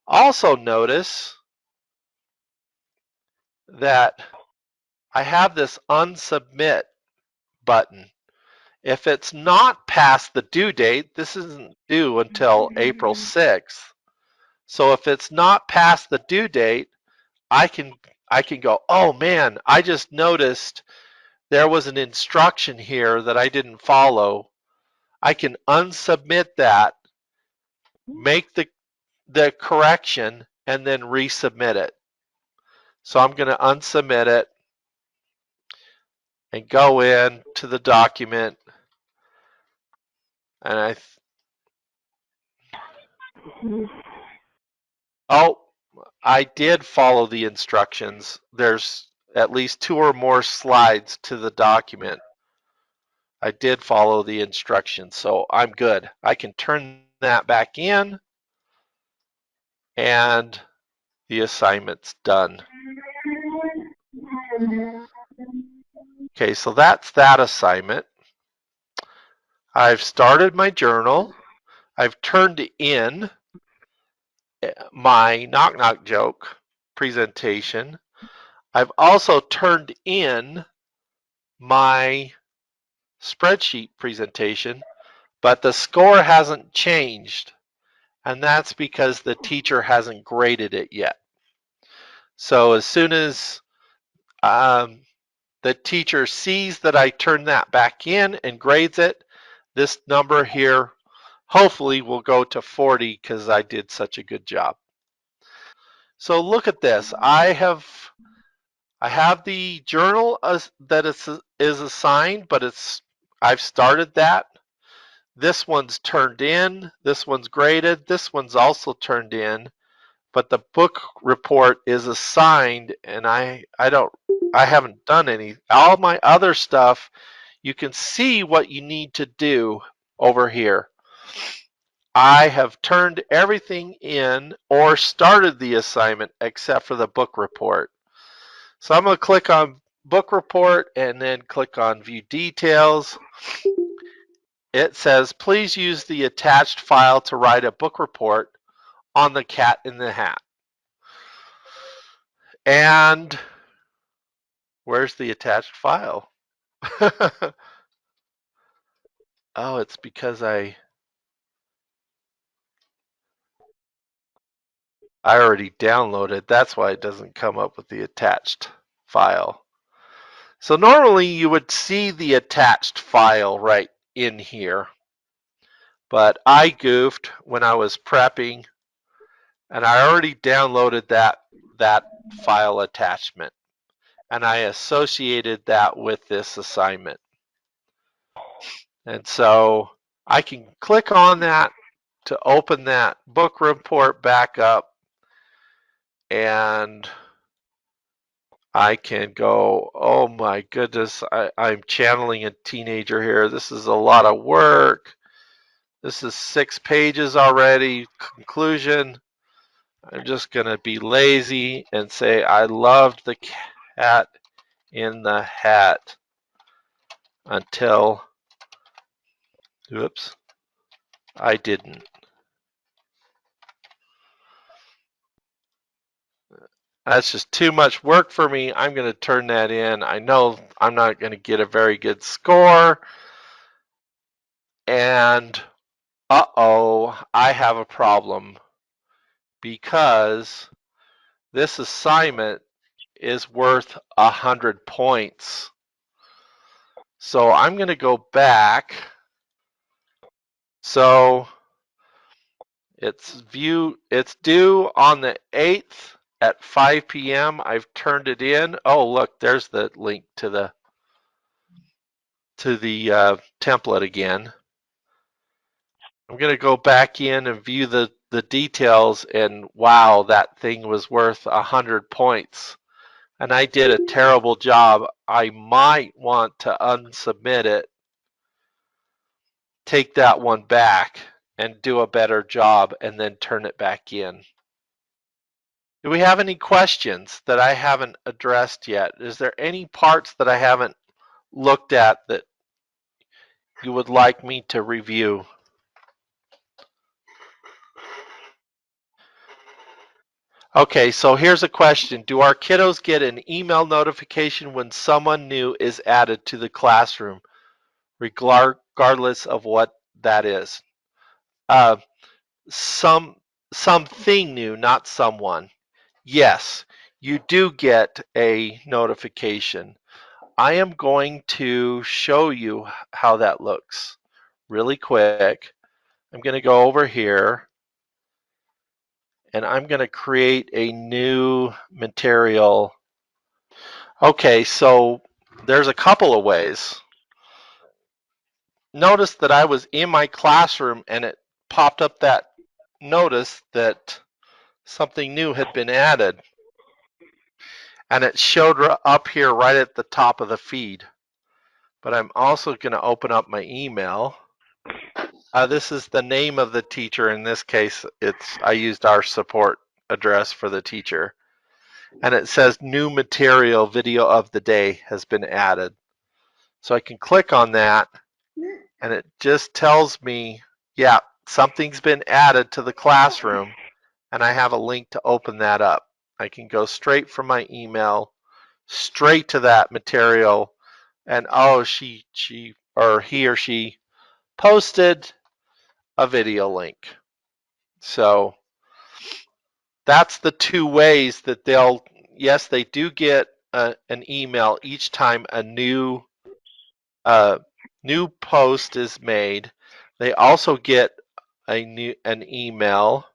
Also notice that I have this unsubmit button. If it's not past the due date, this isn't due until April 6th. So if it's not past the due date, I can go, oh man, I just noticed there was an instruction here that I didn't follow. I can unsubmit that, make the correction, and then resubmit it. So I'm going to unsubmit it and go in to the document, and I did follow the instructions. There's at least 2 or more slides to the document. I did follow the instructions, so I'm good. I can turn that back in, and the assignment's done. Okay, so that's that assignment. I've started my journal. I've turned in my knock knock joke presentation. I've also turned in my spreadsheet presentation, but the score hasn't changed, and that's because the teacher hasn't graded it yet. So as soon as the teacher sees that I turn that back in and grades it, this number here hopefully will go to 40 because I did such a good job. So look at this. I have the journal that is assigned, but I've started that. This one's turned in. This one's graded. This one's also turned in, but the book report is assigned, and I haven't done any. All my other stuff, you can see what you need to do over here. I have turned everything in or started the assignment except for the book report. So I'm going to click on book report and then click on view details. It says, please use the attached file to write a book report on the Cat in the Hat. And where's the attached file? Oh, it's because I already downloaded. That's why it doesn't come up with the attached file. So normally you would see the attached file right in here, but I goofed when I was prepping, and I already downloaded that file attachment, and I associated that with this assignment. And so I can click on that to open that book report back up, and I can go, oh my goodness, I'm channeling a teenager here. This is a lot of work. This is 6 pages already. Conclusion. I'm just going to be lazy and say I loved the Cat in the Hat until, oops, I didn't. That's just too much work for me. I'm going to turn that in. I know I'm not going to get a very good score. And uh-oh, I have a problem because this assignment is worth 100 points. So I'm going to go back. So it's due on the 8th at 5 p.m. I've turned it in. Oh, look, there's the link to the template again. I'm going to go back in and view the details, and wow, that thing was worth 100 points. And I did a terrible job. I might want to unsubmit it, take that one back, and do a better job, and then turn it back in. Do we have any questions that I haven't addressed yet? Is there any parts that I haven't looked at that you would like me to review? Okay, so here's a question. Do our kiddos get an email notification when someone new is added to the classroom, regardless of what that is? Uh, something new, not someone. Yes, you do get a notification. I am going to show you how that looks really quick. I'm going to go over here and I'm going to create a new material. Okay, so there's a couple of ways. Notice that I was in my classroom and it popped up that notice that something new had been added. And it showed up here right at the top of the feed. But I'm also going to open up my email. This is the name of the teacher. In this case, I used our support address for the teacher. And it says new material video of the day has been added. So I can click on that and it just tells me, yeah, something's been added to the classroom and I have a link to open that up. I can go straight from my email, straight to that material, and oh, he or she posted a video link. So that's the two ways that yes, they do get an email each time a new post is made. They also get an email.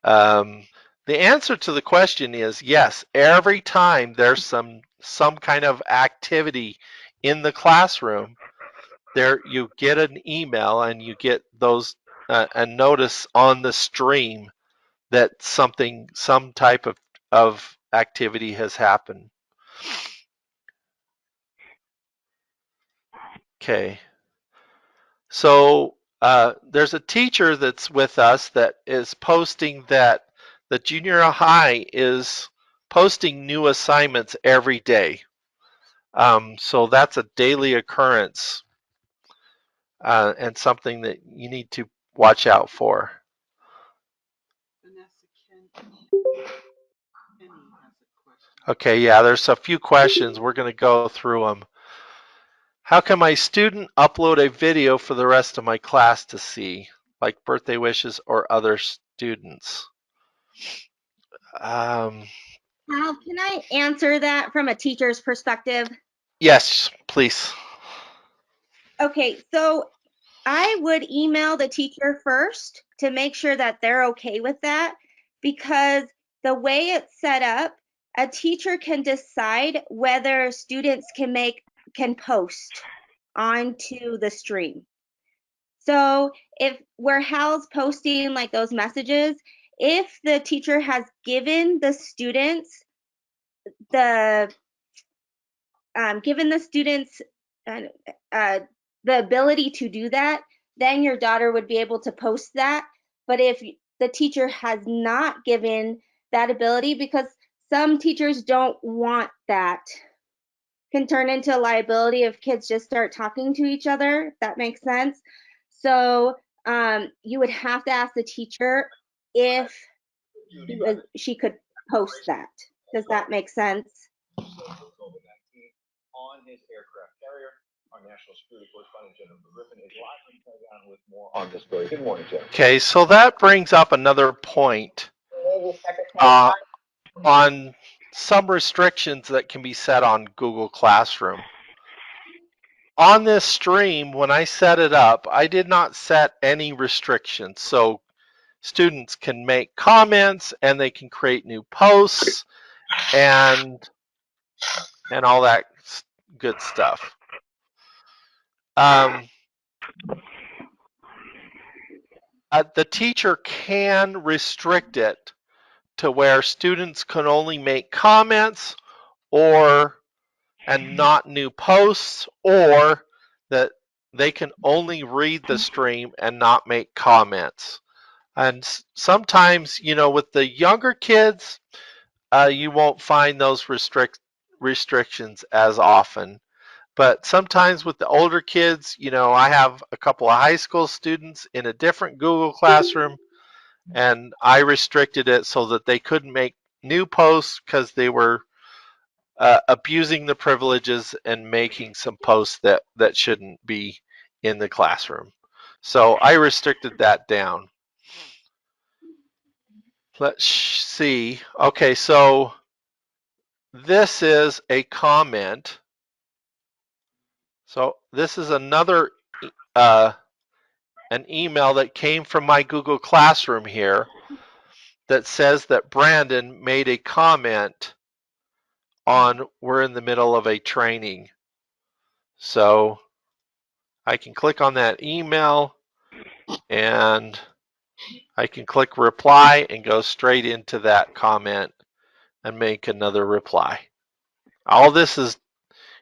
The answer to the question is yes. Every time there's some kind of activity in the classroom, there you get an email and you get those a notice on the stream that some type of activity has happened. Okay. So there's a teacher that's with us that is posting that the junior high is posting new assignments every day. So that's a daily occurrence and something that you need to watch out for. Okay, yeah, there's a few questions. We're going to go through them. How can my student upload a video for the rest of my class to see, like birthday wishes or other students? Hal, can I answer that from a teacher's perspective? Yes, please. Okay, so I would email the teacher first to make sure that they're okay with that, because the way it's set up, a teacher can decide whether students can post onto the stream. So where Hal's posting like those messages, if the teacher has given the students the the ability to do that, then your daughter would be able to post that. But if the teacher has not given that ability, because some teachers don't want that, can turn into a liability if kids just start talking to each other, if that makes sense. So you would have to ask the teacher if she could post that. Does that make sense? On his aircraft carrier, our national security correspondent Jennifer Griffin is live from Pentagon with more on this story. Good morning, Jennifer. Okay, so that brings up another point on some restrictions that can be set on Google Classroom. On this stream, when I set it up, I did not set any restrictions. So students can make comments and they can create new posts and all that good stuff. The teacher can restrict it to where students can only make comments and not new posts, or that they can only read the stream and not make comments. And sometimes, with the younger kids, you won't find those restrictions as often. But sometimes with the older kids, I have a couple of high school students in a different Google Classroom, and I restricted it so that they couldn't make new posts because they were abusing the privileges and making some posts that shouldn't be in the classroom. So I restricted that down. Let's see. Okay, so this is a comment. So this is another an email that came from my Google Classroom here that says that Brandon made a comment on we're in the middle of a training. So I can click on that email and I can click reply and go straight into that comment and make another reply. All this is,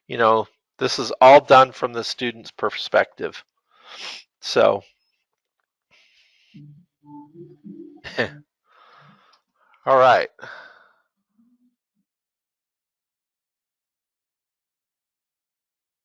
you know, this is all done from the student's perspective. So, all right.